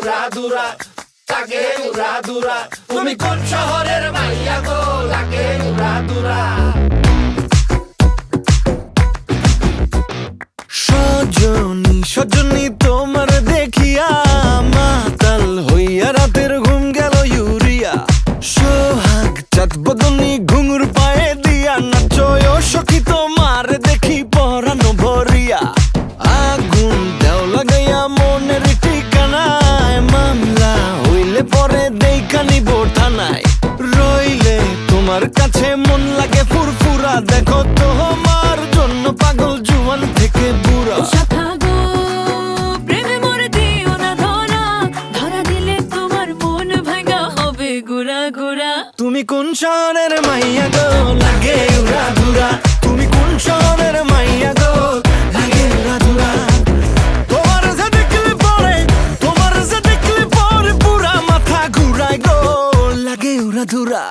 উড়াদুরা, লাগে উড়াদুরা। তুমি কোন শহরের মাইয়া গো, লাগে উড়াদুরা। সজনী সজনী তোমার দেখিয়া মাতাল হইয়া রাতের ঘুম গেল ইউরিয়া। সোহাগ চাঁদ বদনী ঘুঙুর পায়ে দিয়া নাচয় সখী তোমার দেখি পরানো ভরিয়া। আগুন দেও লাগাইয়া মনের ঠিকানায়, মামলা হইলে পরে দেখা নিব থানায়। রইলে তোমার কাছে মন লাগে ফুরফুরা, দেখো তোমার জন্য পাগল জুয়ান থেকে বুড়া। শাখা গো প্রেমে মরে দিও না ধরা, ধরা দিলে তোমার মন ভাঙা হবে গুড়া গুড়া। তুমি কোন শহরের মাইয়া গো, লাগে উড়াধুরা। তুমি কোন শহরের মাইয়া গো, লাগে উড়াধুরা। তোমার যে দেখলে পরে, তোমার যে দেখলে পরে পুরা মাথা ঘুরায় গো, লাগে উড়াধুরা।